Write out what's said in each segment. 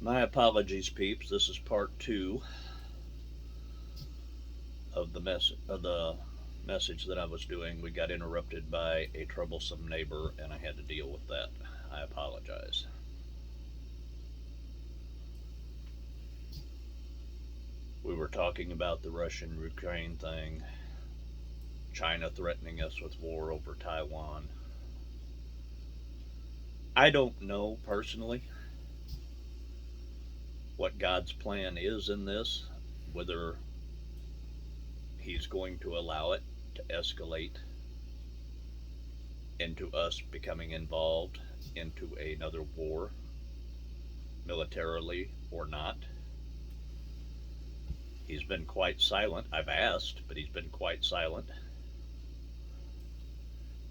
My apologies, peeps. This is part two of the message that I was doing. We got interrupted by a troublesome neighbor, and I had to deal with that. I apologize. We were talking about the Russian-Ukraine thing, China threatening us with war over Taiwan. I don't know personally what God's plan is in this, whether He's going to allow it to escalate into us becoming involved into another war, militarily or not. He's been quite silent. I've asked, but he's been quite silent.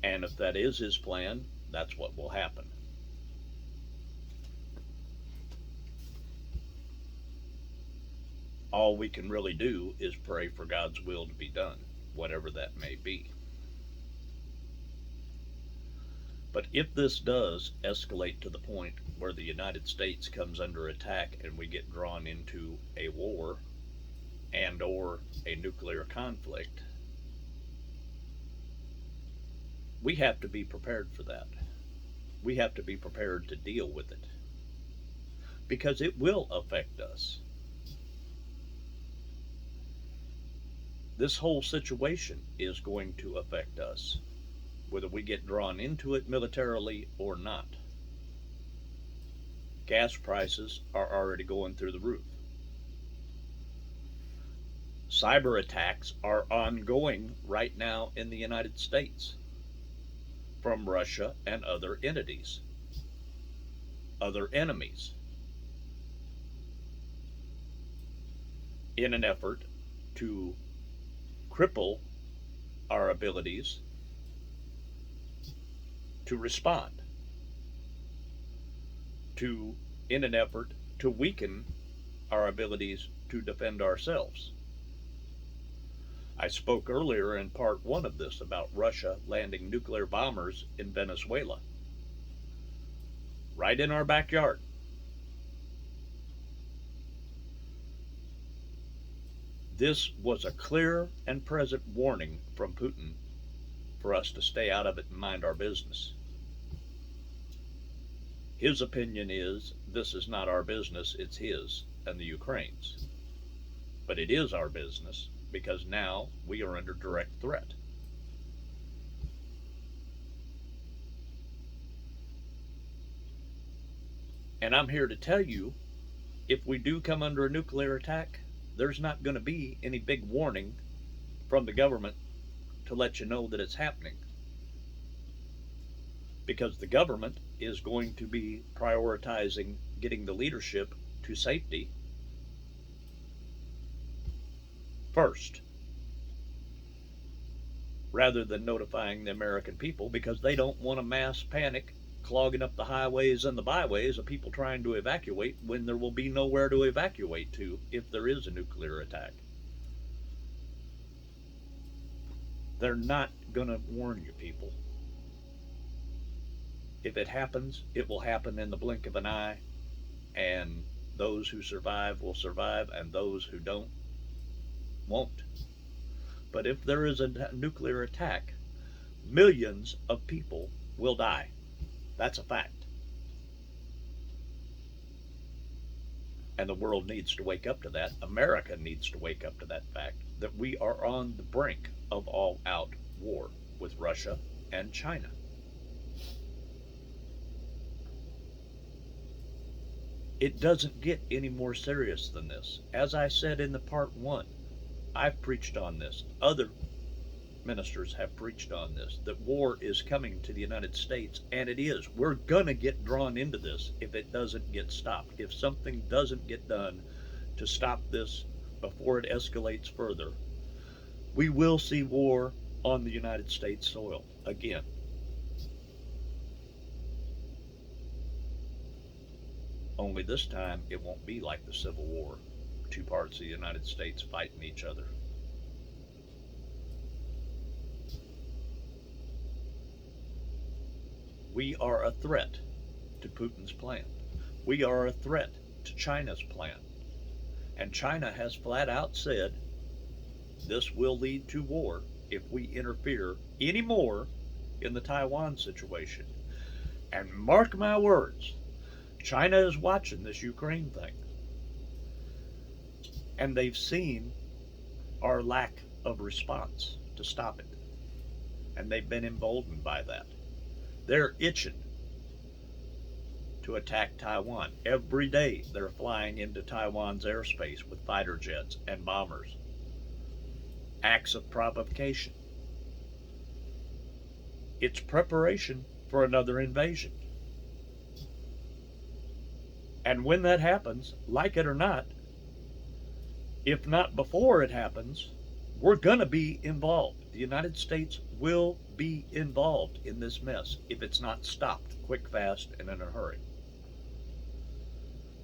And if that is his plan, that's what will happen. All we can really do is pray for God's will to be done, whatever that may be. But if this does escalate to the point where the United States comes under attack and we get drawn into a war and or a nuclear conflict, we have to be prepared for that. We have to be prepared to deal with it because it will affect us. This whole situation is going to affect us, whether we get drawn into it militarily or not. Gas prices are already going through the roof. Cyber attacks are ongoing right now in the United States from Russia and other entities, other enemies, in an effort to cripple our abilities to respond, to in an effort to weaken our abilities to defend ourselves. I spoke earlier in part one of this about Russia landing nuclear bombers in Venezuela, right in our backyard. This was a clear and present warning from Putin for us to stay out of it and mind our business. His opinion is this is not our business, it's his and the Ukraine's. But it is our business because now we are under direct threat. And I'm here to tell you, if we do come under a nuclear attack, there's not going to be any big warning from the government to let you know that it's happening. Because the government is going to be prioritizing getting the leadership to safety first, rather than notifying the American people, because they don't want a mass panic clogging up the highways and the byways of people trying to evacuate when there will be nowhere to evacuate to if there is a nuclear attack. They're not going to warn you, people. If it happens, it will happen in the blink of an eye, and those who survive will survive, and those who don't won't. But if there is a nuclear attack, millions of people will die. That's a fact. And the world needs to wake up to that. America needs to wake up to that fact that we are on the brink of all out war with Russia and China. It doesn't get any more serious than this. As I said in the part one, I've preached on this. Other ministers have preached on this, that war is coming to the United States, and it is. We're going to get drawn into this if it doesn't get stopped. If something doesn't get done to stop this before it escalates further, we will see war on the United States soil again. Only this time it won't be like the Civil War, two parts of the United States fighting each other. We are a threat to Putin's plan. We are a threat to China's plan. And China has flat out said this will lead to war if we interfere any more in the Taiwan situation. And mark my words, China is watching this Ukraine thing. And they've seen our lack of response to stop it. And they've been emboldened by that. They're itching to attack Taiwan. Every day they're flying into Taiwan's airspace with fighter jets and bombers. Acts of provocation. It's preparation for another invasion. And when that happens, like it or not, if not before it happens, we're going to be involved. The United States will be involved in this mess if it's not stopped quick, fast, and in a hurry.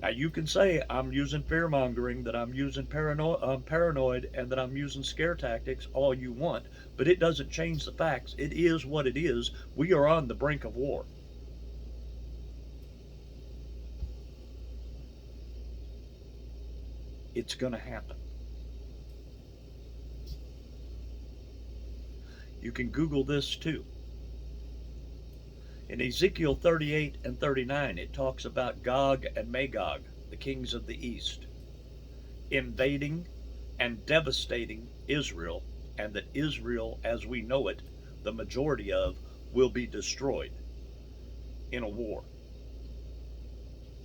Now you can say I'm using fear-mongering, that I'm using paranoid, and that I'm using scare tactics all you want, but it doesn't change the facts. It is what it is. We are on the brink of war. It's going to happen. You can Google this too. In Ezekiel 38 and 39, it talks about Gog and Magog, the kings of the east, invading and devastating Israel, and that Israel, as we know it, the majority of, will be destroyed in a war.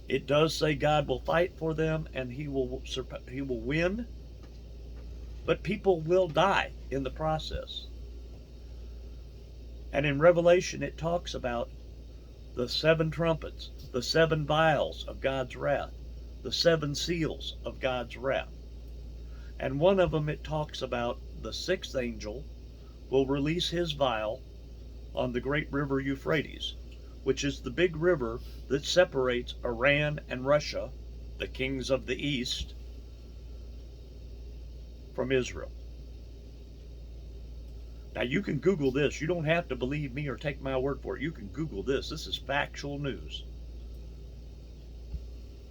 It does say God will fight for them and he will win, but people will die in the process. And in Revelation it talks about the 7 trumpets, the 7 vials of God's wrath, the 7 seals of God's wrath. And one of them it talks about the 6th angel will release his vial on the great river Euphrates, which is the big river that separates Iran and Russia, the kings of the east, from Israel. Now you can Google this. You don't have to believe me or take my word for it. You can Google this. This is factual news.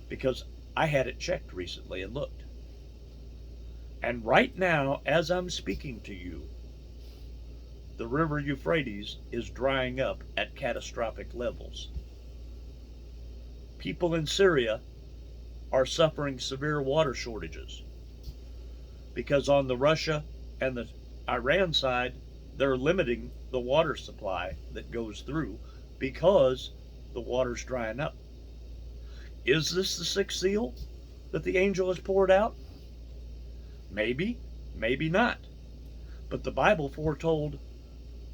Because I had it checked recently and looked. And right now, as I'm speaking to you, the river Euphrates is drying up at catastrophic levels. People in Syria are suffering severe water shortages because on the Russia and the Iran side, they're limiting the water supply that goes through because the water's drying up. Is this the 6th seal that the angel has poured out? Maybe, maybe not. But the Bible foretold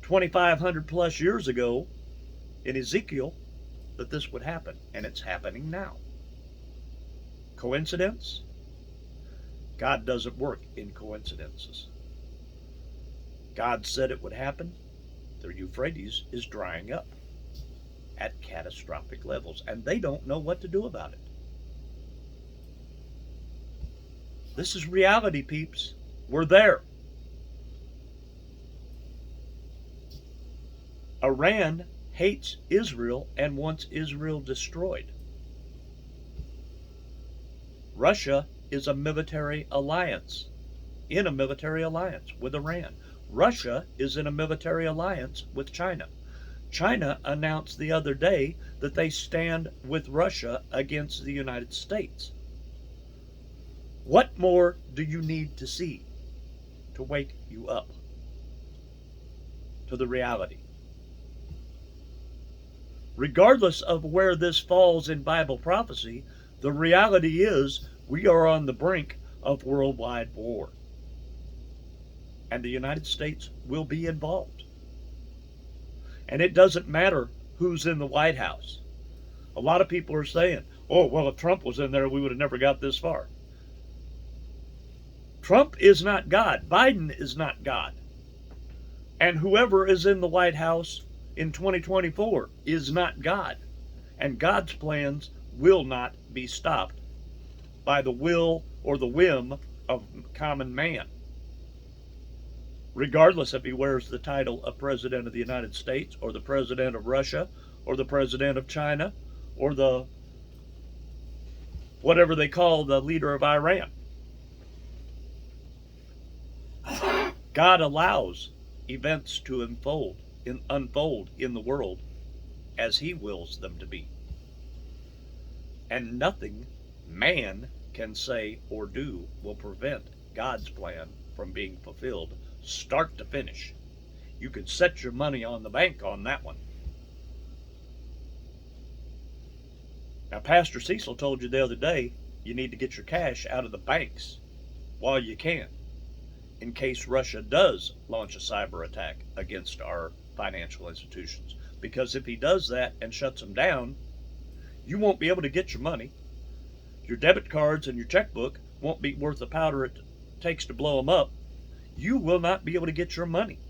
2,500 plus years ago in Ezekiel that this would happen, and it's happening now. Coincidence? God doesn't work in coincidences. God said it would happen. The Euphrates is drying up at catastrophic levels, and they don't know what to do about it. This is reality, peeps. We're there. Iran hates Israel and wants Israel destroyed. Russia is a military alliance, in a military alliance with Iran. Russia is in a military alliance with China. China announced the other day that they stand with Russia against the United States. What more do you need to see to wake you up to the reality? Regardless of where this falls in Bible prophecy, the reality is we are on the brink of worldwide war. And the United States will be involved. And it doesn't matter who's in the White House. A lot of people are saying, oh, well, if Trump was in there, we would have never got this far. Trump is not God. Biden is not God. And whoever is in the White House in 2024 is not God. And God's plans will not be stopped by the will or the whim of common man. Regardless if he wears the title of President of the United States or the President of Russia or the President of China or the whatever they call the leader of Iran. God allows events to unfold in the world as He wills them to be. And nothing man can say or do will prevent God's plan from being fulfilled, start to finish. You can set your money on the bank on that one. Now, Pastor Cecil told you the other day, you need to get your cash out of the banks while you can, in case Russia does launch a cyber attack against our financial institutions. Because if he does that and shuts them down, you won't be able to get your money. Your debit cards and your checkbook won't be worth the powder it takes to blow them up. You will not be able to get your money.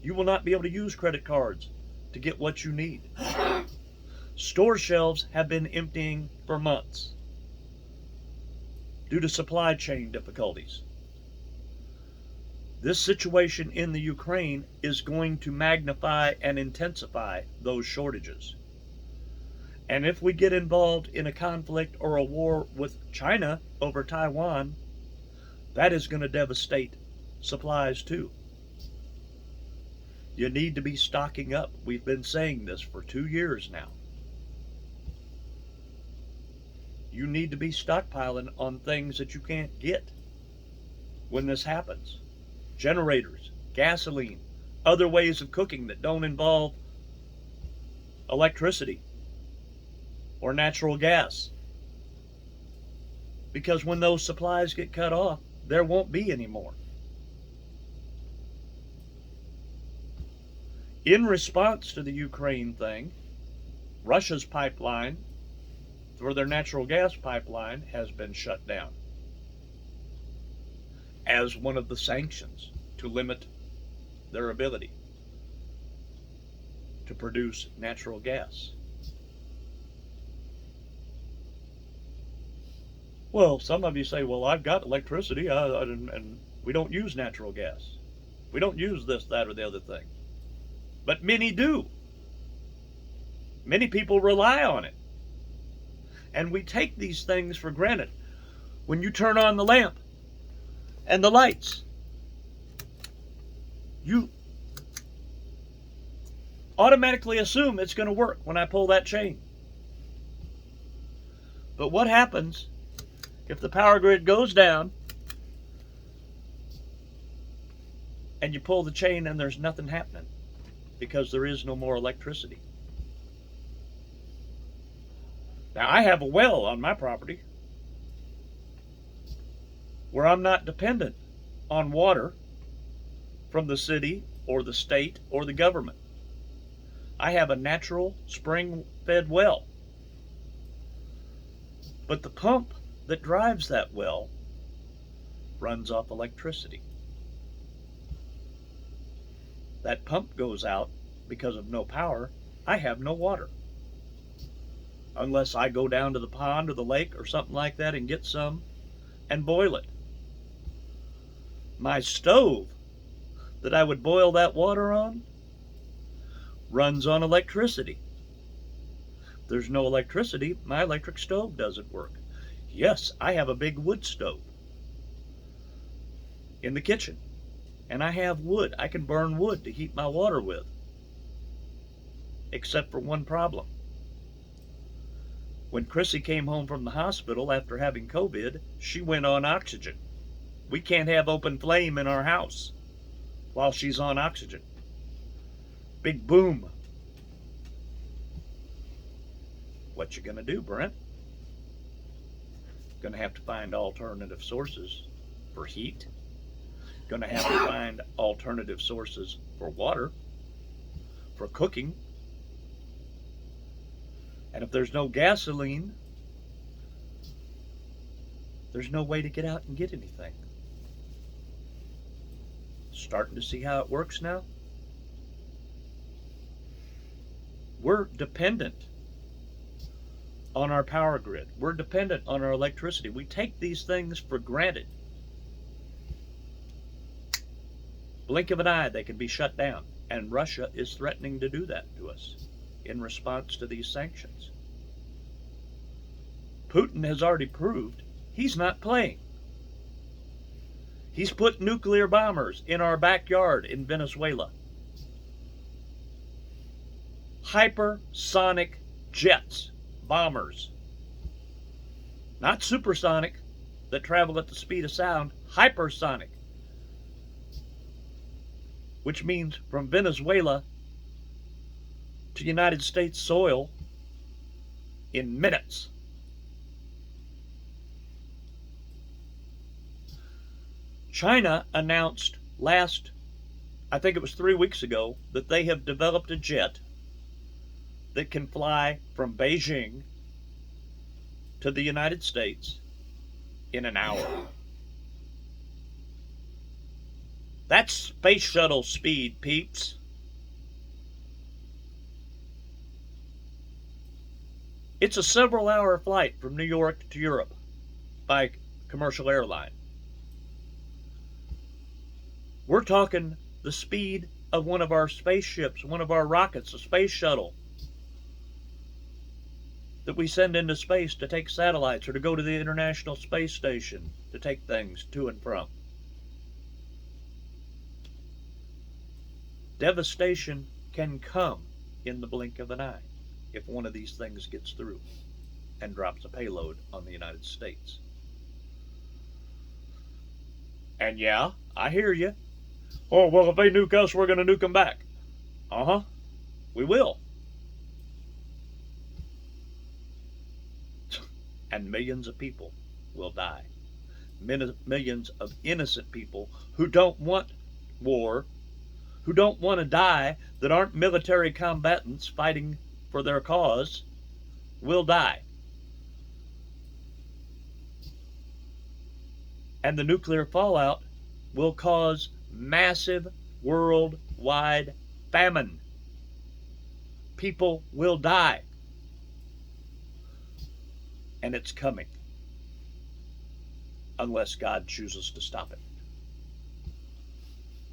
You will not be able to use credit cards to get what you need. Store shelves have been emptying for months due to supply chain difficulties. This situation in the Ukraine is going to magnify and intensify those shortages. And if we get involved in a conflict or a war with China over Taiwan, that is going to devastate supplies too. You need to be stocking up. We've been saying this for 2 years now. You need to be stockpiling on things that you can't get when this happens. Generators, gasoline, other ways of cooking that don't involve electricity or natural gas. Because when those supplies get cut off, there won't be any more. In response to the Ukraine thing, Russia's pipeline for their natural gas pipeline has been shut down as one of the sanctions to limit their ability to produce natural gas. Well, some of you say, well, I've got electricity and we don't use natural gas. We don't use this, that, or the other thing. But many do. Many people rely on it. And we take these things for granted. When you turn on the lamp and the lights, you automatically assume it's going to work when I pull that chain. But what happens if the power grid goes down and you pull the chain and there's nothing happening because there is no more electricity? Now, I have a well on my property where I'm not dependent on water from the city or the state or the government. I have a natural spring-fed well. But the pump that drives that well runs off electricity. That pump goes out because of no power. I have no water. Unless I go down to the pond or the lake or something like that and get some and boil it. My stove that I would boil that water on runs on electricity. If there's no electricity, my electric stove doesn't work. Yes, I have a big wood stove in the kitchen, and I have wood. I can burn wood to heat my water with, except for one problem. When Chrissy came home from the hospital after having COVID, she went on oxygen. We can't have open flame in our house while she's on oxygen. Big boom. What you gonna do, Brent? Gonna have to find alternative sources for heat. Gonna have to find alternative sources for water, for cooking. And if there's no gasoline, there's no way to get out and get anything. Starting to see how it works now? We're dependent on our power grid. We're dependent on our electricity. We take these things for granted. Blink of an eye, they can be shut down. And Russia is threatening to do that to us in response to these sanctions. Putin has already proved he's not playing. He's put nuclear bombers in our backyard in Venezuela. Hypersonic jets, bombers. Not supersonic, that travel at the speed of sound, hypersonic. Which means from Venezuela to United States soil in minutes. China announced I think it was 3 weeks ago, that they have developed a jet that can fly from Beijing to the United States in an hour. That's space shuttle speed, peeps. It's a several-hour flight from New York to Europe by commercial airline. We're talking the speed of one of our spaceships, one of our rockets, a space shuttle that we send into space to take satellites or to go to the International Space Station to take things to and from. Devastation can come in the blink of an eye if one of these things gets through and drops a payload on the United States. And yeah, I hear you. Oh, well, if they nuke us, we're going to nuke them back. Uh-huh. We will. And millions of people will die. Millions of innocent people who don't want war, who don't want to die, that aren't military combatants fighting for their cause, will die. And the nuclear fallout will cause massive worldwide famine. People will die. And it's coming. Unless God chooses to stop it.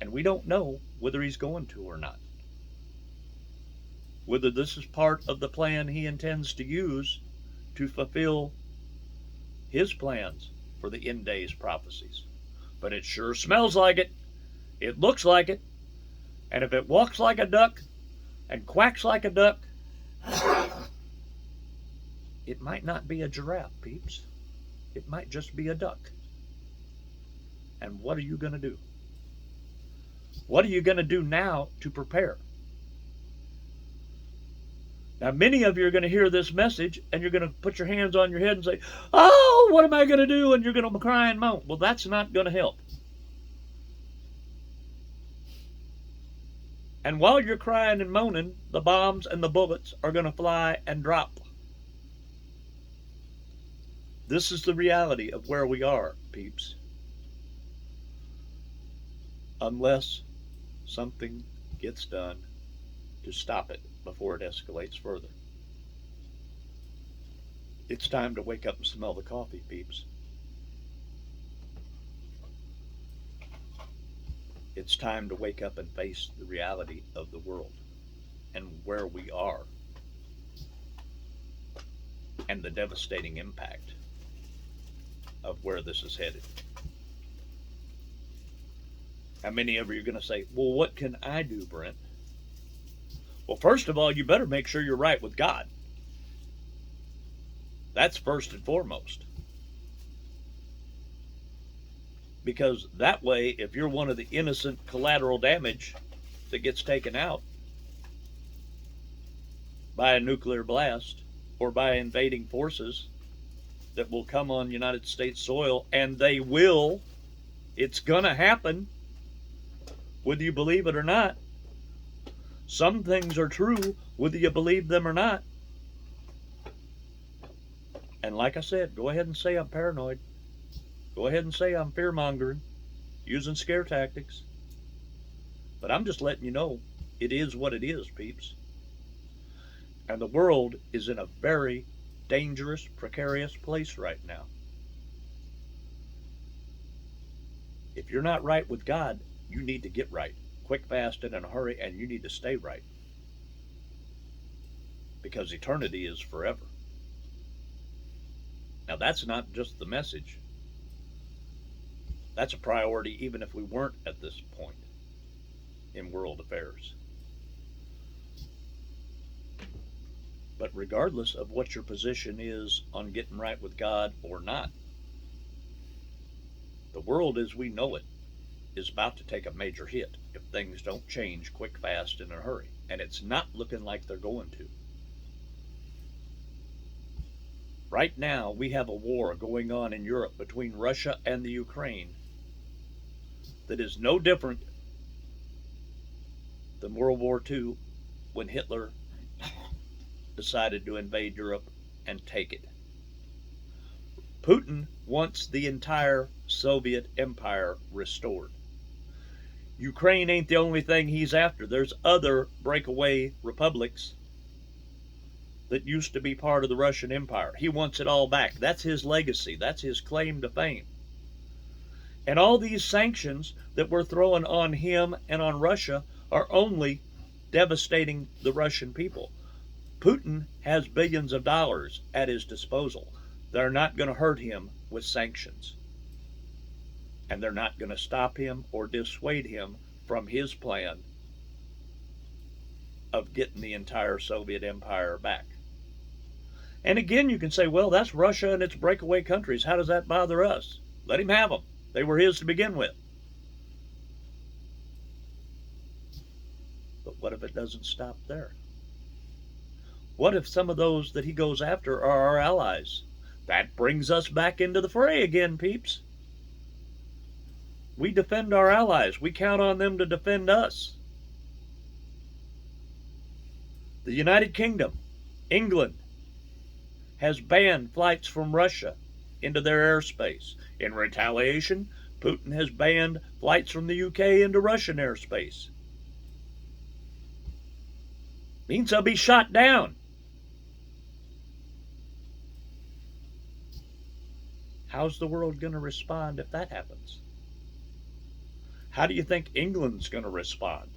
And we don't know whether he's going to or not. Whether this is part of the plan he intends to use to fulfill his plans for the end days prophecies. But it sure smells like it. It looks like it. And if it walks like a duck and quacks like a duck, it might not be a giraffe, peeps. It might just be a duck. And what are you going to do? What are you going to do now to prepare? Now, many of you are going to hear this message and you're going to put your hands on your head and say, oh, what am I going to do? And you're going to cry and moan. Well, that's not going to help. And while you're crying and moaning, the bombs and the bullets are going to fly and drop. This is the reality of where we are, peeps. Unless something gets done to stop it before it escalates further. It's time to wake up and smell the coffee, peeps. It's time to wake up and face the reality of the world and where we are and the devastating impact of where this is headed. How many of you are going to say, well, what can I do, Brent? Well, first of all, you better make sure you're right with God. That's first and foremost. Because that way, if you're one of the innocent collateral damage that gets taken out by a nuclear blast or by invading forces that will come on United States soil, and they will, it's gonna happen, whether you believe it or not. Some things are true, whether you believe them or not. And like I said, go ahead and say I'm paranoid. Go ahead and say I'm fear-mongering, using scare tactics. But I'm just letting you know, it is what it is, peeps. And the world is in a very dangerous, precarious place right now. If you're not right with God, you need to get right. Quick, fast, and in a hurry, and you need to stay right. Because eternity is forever. Now, that's not just the message. That's a priority even if we weren't at this point in world affairs. But regardless of what your position is on getting right with God or not, the world as we know it is about to take a major hit if things don't change quick, fast, in a hurry. And it's not looking like they're going to. Right now, we have a war going on in Europe between Russia and the Ukraine that is no different than World War II when Hitler decided to invade Europe and take it. Putin wants the entire Soviet Empire restored. Ukraine ain't the only thing he's after. There's other breakaway republics that used to be part of the Russian Empire. He wants it all back. That's his legacy. That's his claim to fame. And all these sanctions that we're throwing on him and on Russia are only devastating the Russian people. Putin has billions of dollars at his disposal. They're not going to hurt him with sanctions. And they're not going to stop him or dissuade him from his plan of getting the entire Soviet Empire back. And again, you can say, well, that's Russia and its breakaway countries. How does that bother us? Let him have them. They were his to begin with. But what if it doesn't stop there? What if some of those that he goes after are our allies? That brings us back into the fray again, peeps. We defend our allies. We count on them to defend us. The United Kingdom, England, has banned flights from Russia into their airspace. In retaliation, Putin has banned flights from the UK into Russian airspace. Means they'll be shot down. How's the world going to respond if that happens? How do you think England's going to respond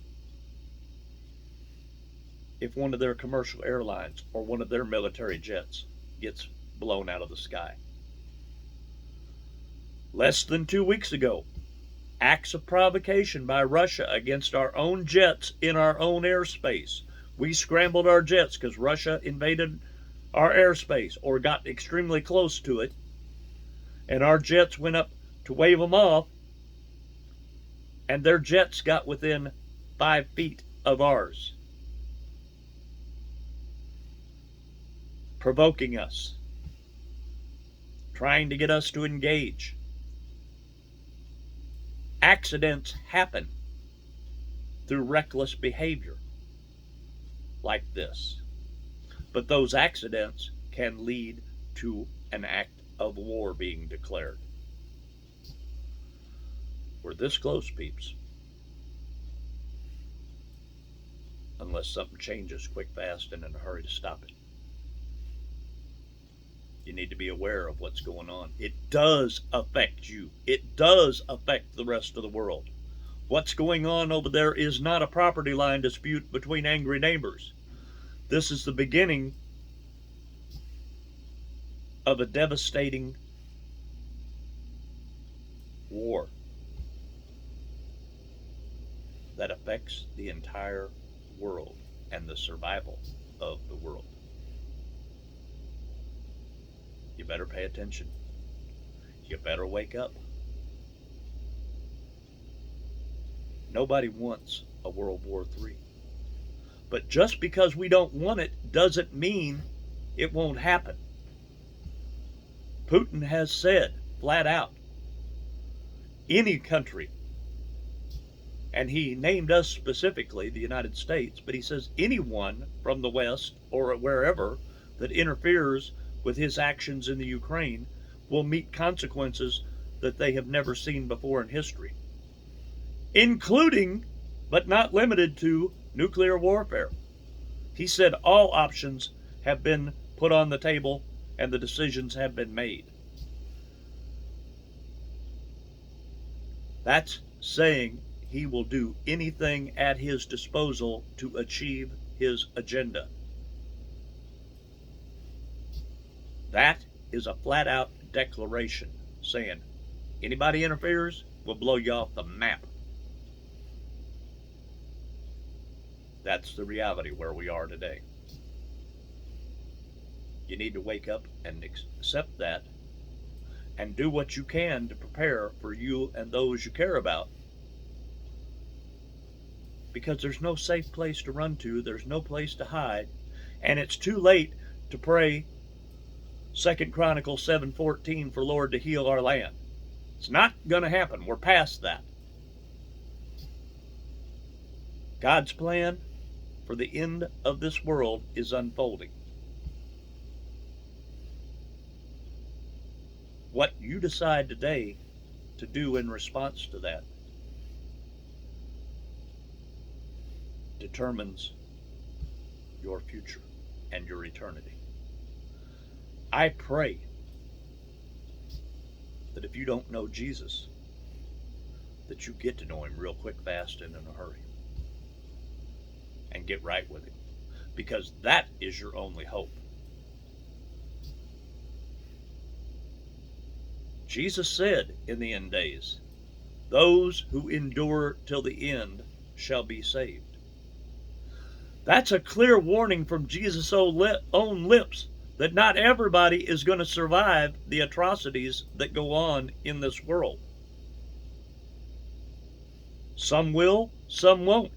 if one of their commercial airlines or one of their military jets gets blown out of the sky? Less than 2 weeks ago, acts of provocation by Russia against our own jets in our own airspace. We scrambled our jets because Russia invaded our airspace or got extremely close to it, and our jets went up to wave them off, and their jets got within 5 feet of ours, provoking us, trying to get us to engage. Accidents happen through reckless behavior like this. But those accidents can lead to an act of war being declared. We're this close, peeps. Unless something changes quick, fast, and in a hurry to stop it. You need to be aware of what's going on. It does affect you. It does affect the rest of the world. What's going on over there is not a property line dispute between angry neighbors. This is the beginning of a devastating war that affects the entire world and the survival of the world. You better pay attention. You better wake up. Nobody wants a World War III. But just because we don't want it doesn't mean it won't happen. Putin has said flat out, any country, and he named us specifically, the United States, but he says anyone from the West or wherever that interferes with his actions in the Ukraine will meet consequences that they have never seen before in history, including, but not limited to, nuclear warfare. He said all options have been put on the table and the decisions have been made. That's saying he will do anything at his disposal to achieve his agenda. That is a flat out declaration saying, anybody interferes, we'll blow you off the map. That's the reality where we are today. You need to wake up and accept that and do what you can to prepare for you and those you care about. Because there's no safe place to run to, there's no place to hide, and it's too late to pray 2 Chronicles 7:14 for Lord to heal our land. It's not going to happen. We're past that. God's plan for the end of this world is unfolding. What you decide today to do in response to that determines your future and your eternity. I pray that if you don't know Jesus, that you get to know him real quick, fast, and in a hurry. And get right with him. Because that is your only hope. Jesus said in the end days, those who endure till the end shall be saved. That's a clear warning from Jesus' own lips that not everybody is going to survive the atrocities that go on in this world. Some will, some won't.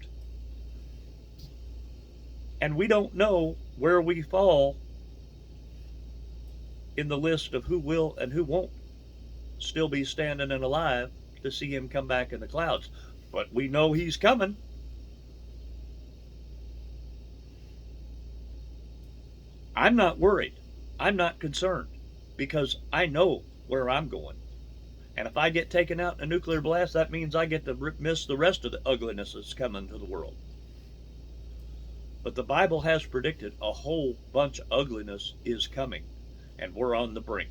And we don't know where we fall in the list of who will and who won't still be standing and alive to see him come back in the clouds. But we know he's coming. I'm not worried. I'm not concerned because I know where I'm going. And if I get taken out in a nuclear blast, that means I get to miss the rest of the ugliness that's coming to the world. But the Bible has predicted a whole bunch of ugliness is coming, and we're on the brink.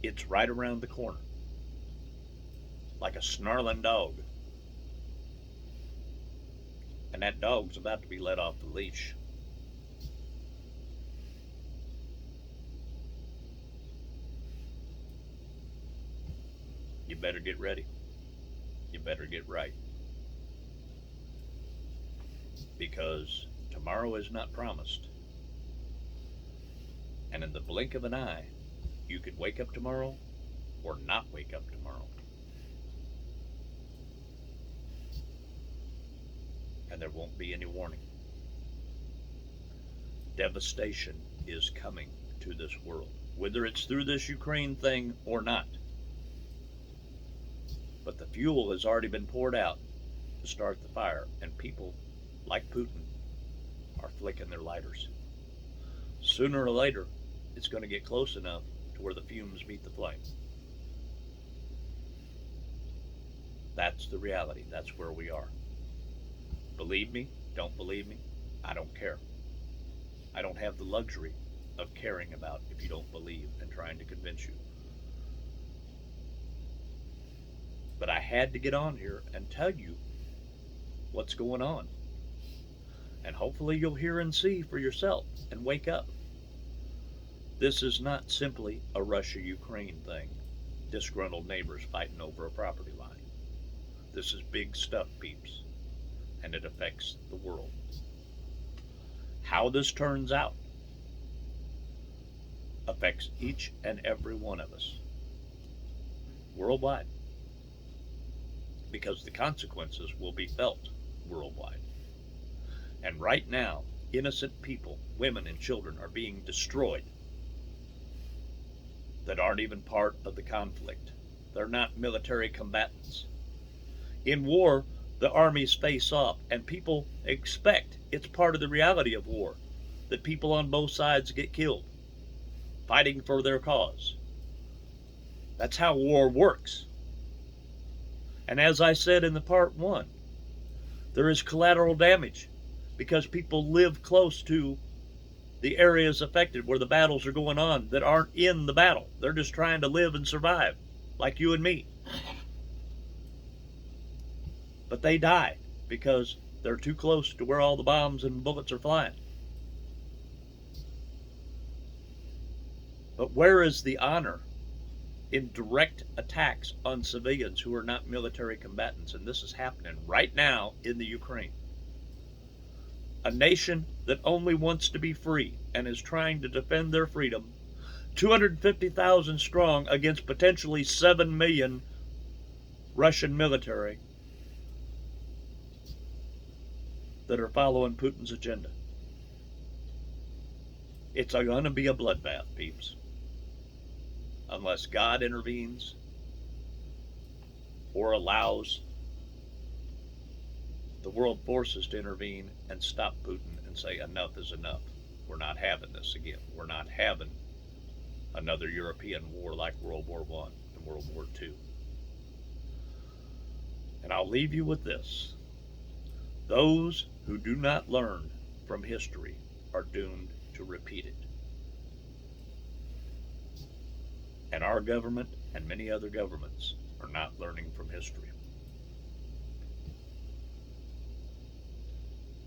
It's right around the corner, like a snarling dog. And that dog's about to be let off the leash. You better get ready. You better get right. Because tomorrow is not promised. And in the blink of an eye, you could wake up tomorrow or not wake up tomorrow. And there won't be any warning. Devastation is coming to this world, whether it's through this Ukraine thing or not. But the fuel has already been poured out to start the fire, and people like Putin are flicking their lighters. Sooner or later, it's going to get close enough to where the fumes meet the flame. That's the reality. That's where we are. Believe me, don't believe me, I don't care. I don't have the luxury of caring about if you don't believe and trying to convince you. But I had to get on here and tell you what's going on. And hopefully you'll hear and see for yourself and wake up. This is not simply a Russia-Ukraine thing. Disgruntled neighbors fighting over a property line. This is big stuff, peeps. And it affects the world. How this turns out affects each and every one of us. Worldwide. Because the consequences will be felt worldwide. And right now, innocent people, women and children, are being destroyed that aren't even part of the conflict. They're not military combatants. In war, the armies face off, and people expect it's part of the reality of war that people on both sides get killed, fighting for their cause. That's how war works. And as I said in the part 1, there is collateral damage because people live close to the areas affected where the battles are going on that aren't in the battle. They're just trying to live and survive, like you and me. But they die because they're too close to where all the bombs and bullets are flying. But where is the honor in direct attacks on civilians who are not military combatants? And this is happening right now in the Ukraine. A nation that only wants to be free and is trying to defend their freedom, 250,000 strong against potentially 7 million Russian military that are following Putin's agenda. It's going to be a bloodbath, peeps. Unless God intervenes or allows the world forces to intervene and stop Putin and say enough is enough. We're not having this again. We're not having another European war like World War I and World War II. And I'll leave you with this. Those who do not learn from history are doomed to repeat it. And our government and many other governments are not learning from history.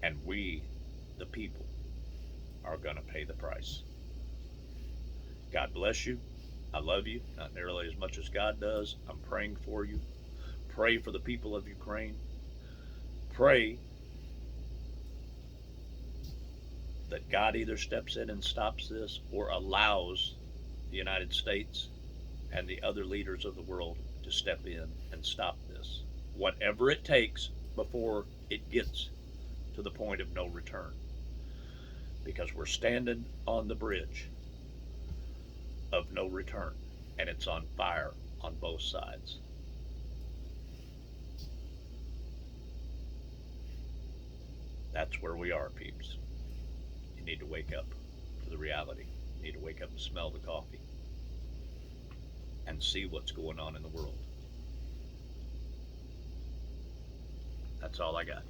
And we, the people, are going to pay the price. God bless you. I love you, not nearly as much as God does. I'm praying for you. Pray for the people of Ukraine. Pray that God either steps in and stops this or allows the United States and the other leaders of the world to step in and stop this. Whatever it takes before it gets to the point of no return. Because we're standing on the bridge of no return, and it's on fire on both sides. That's where we are, peeps. You need to wake up to the reality. You need to wake up and smell the coffee and see what's going on in the world. That's all I got.